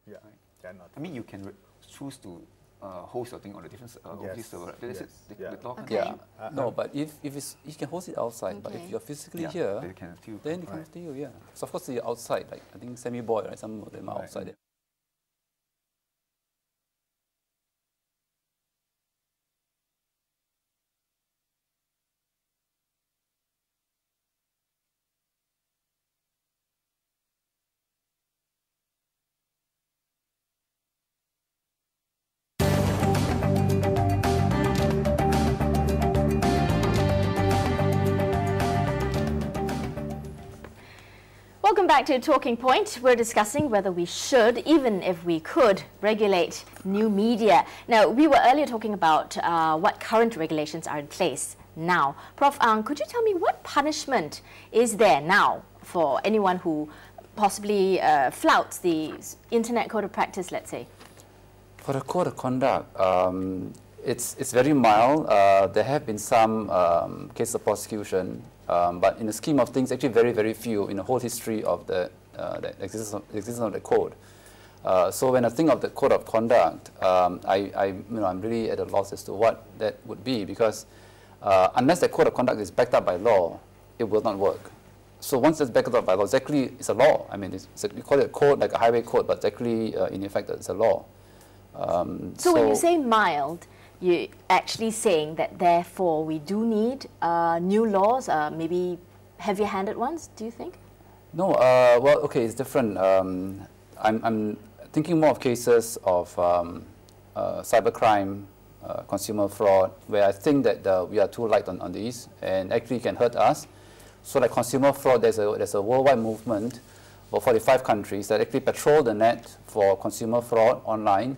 Yeah, cannot. I mean, you can choose to host your thing on a different overseas server. Yes. The law can Yeah. No, but if it's, you can host it outside, but if you're physically here, they can still, then they can still, So of course, you're outside, like I think semi-boy, right? Some of them are outside there. Welcome back to Talking Point. We're discussing whether we should, even if we could, regulate new media. Now, we were earlier talking about what current regulations are in place now. Prof, could you tell me what punishment is there now for anyone who possibly flouts the Internet Code of Practice, let's say? For the Code of Conduct, it's very mild. There have been some cases of prosecution, but in the scheme of things, actually very, very few in the whole history of the existence of the code. So when I think of the Code of Conduct, I'm really at a loss as to what that would be, because unless the Code of Conduct is backed up by law, it will not work. So once it's backed up by law, exactly it's a law. I mean, we call it a code, like a highway code, but exactly in effect, it's a law. So when you say mild, you're actually saying that therefore we do need new laws, maybe heavy-handed ones, do you think? No, well, okay, it's different. I'm thinking more of cases of cybercrime, consumer fraud, where I think that we are too light on these and actually can hurt us. So like consumer fraud, there's a worldwide movement of 45 countries that actually patrol the net for consumer fraud online,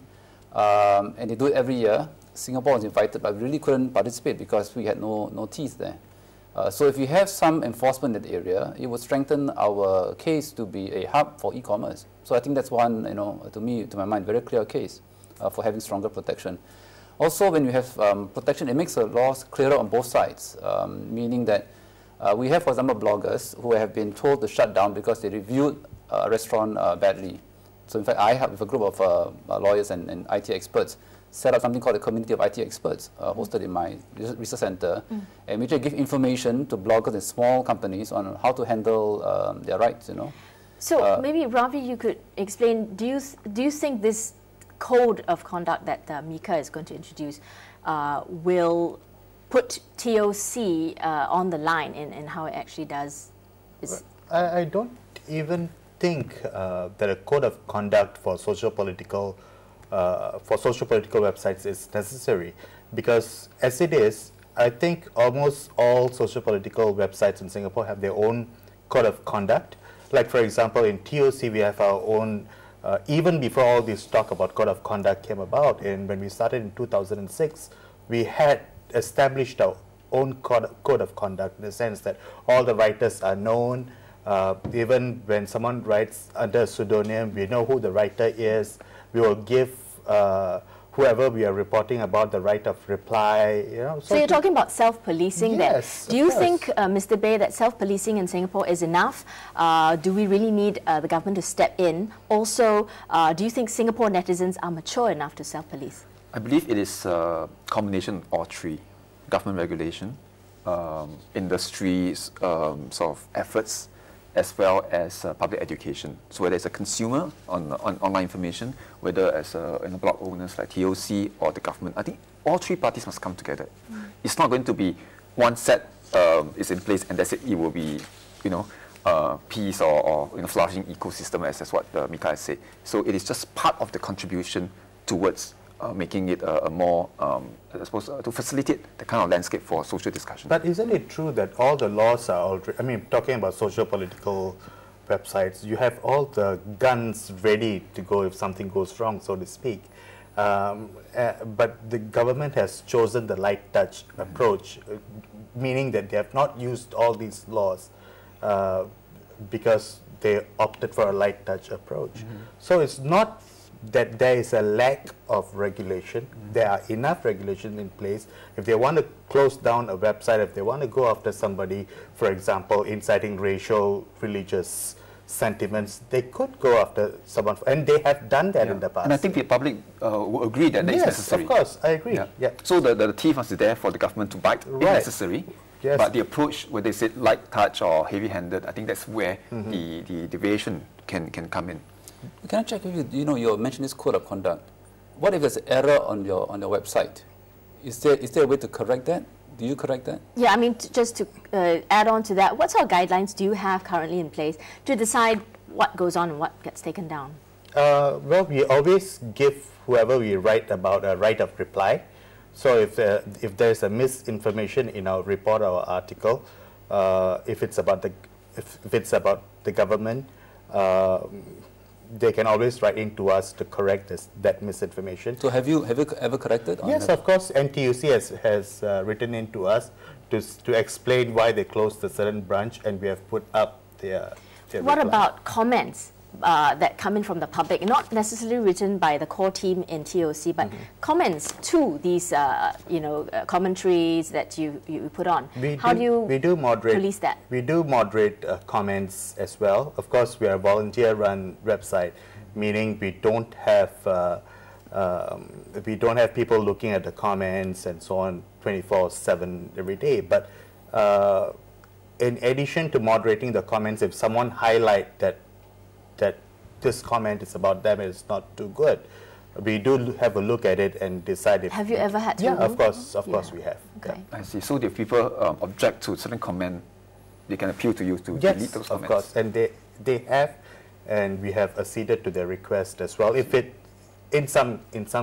and they do it every year. Singapore was invited, but we really couldn't participate because we had no teeth there. So if you have some enforcement in that area, it would strengthen our case to be a hub for e-commerce. So I think that's one, to my mind, very clear case for having stronger protection. Also, when you have protection, it makes the laws clearer on both sides, meaning that we have, for example, bloggers who have been told to shut down because they reviewed a restaurant badly. So in fact, I have, with a group of lawyers and IT experts, set up something called a community of IT experts hosted in my research center, and we just give information to bloggers and small companies on how to handle their rights, So maybe, Ravi, you could explain, do you think this code of conduct that Mika is going to introduce will put TOC on the line in how it actually does? I don't even think that a code of conduct for socio-political websites is necessary, because as it is, I think almost all socio-political websites in Singapore have their own code of conduct. Like, for example, in TOC, we have our own, even before all this talk about code of conduct came about, and when we started in 2006, we had established our own code of conduct, in the sense that all the writers are known. Even when someone writes under a pseudonym, we know who the writer is. We will give whoever we are reporting about the right of reply. So you're talking about self-policing, yes, then. Do you think, Mr. Baey, that self-policing in Singapore is enough? Do we really need the government to step in? Also, do you think Singapore netizens are mature enough to self-police? I believe it is a combination of all three: government regulation, industry's sort of efforts, as well as public education. So whether it's a consumer on online information, whether as blog owners like TOC or the government, I think all three parties must come together. It's not going to be one set is in place and that's it. It will be, peace or flourishing ecosystem, as what Mika has said. So it is just part of the contribution towards making it a more, I suppose, to facilitate the kind of landscape for social discussion. But isn't it true that all the laws are already, I mean, talking about socio-political websites, you have all the guns ready to go if something goes wrong, so to speak. But the government has chosen the light touch approach, meaning that they have not used all these laws because they opted for a light touch approach. So it's not that there is a lack of regulation. There are enough regulation in place. If they want to close down a website, if they want to go after somebody, for example, inciting racial, religious sentiments, they could go after someone, and they have done that in the past. And I think the public will agree that that is necessary. Yes, of course, I agree. Yeah. So the teeth is there for the government to bite if necessary. Yes. But the approach, where they say light touch or heavy-handed, I think that's where the deviation can come in. Can I check with you? You know, you mentioned this code of conduct. What if there's an error on your website? Is there a way to correct that? Do you correct that? Yeah, I mean, just to add on to that, what sort of guidelines do you have currently in place to decide what goes on and what gets taken down? Well, we always give whoever we write about a right of reply. So if there's a misinformation in our report or article, if it's about the government, they can always write in to us to correct that misinformation. So have you ever corrected? Yes, of course. NTUC has written in to us to explain why they closed a certain branch, and we have put up their What reply. about comments that come in from the public, not necessarily written by the core team in TOC, but comments to these, commentaries that you put on? How do you police that? We do moderate comments as well. Of course, we are a volunteer-run website, meaning we don't have people looking at the comments and so on 24/7 every day. But in addition to moderating the comments, if someone highlight that this comment is about them and it's not too good, we do have a look at it and decide if... Have you ever had to? Yeah, of course we have. Okay. Yeah. I see. So if people object to certain comment, they can appeal to you to delete those comments. Of course, and they have, and we have acceded to their request as well. If it, in some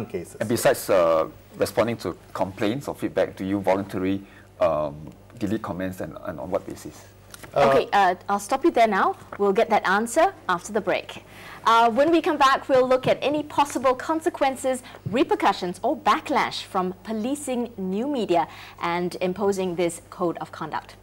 cases. And besides responding to complaints or feedback, do you voluntarily delete comments, and on what basis? Okay, I'll stop you there now. We'll get that answer after the break. When we come back, we'll look at any possible consequences, repercussions, or backlash from policing new media and imposing this code of conduct.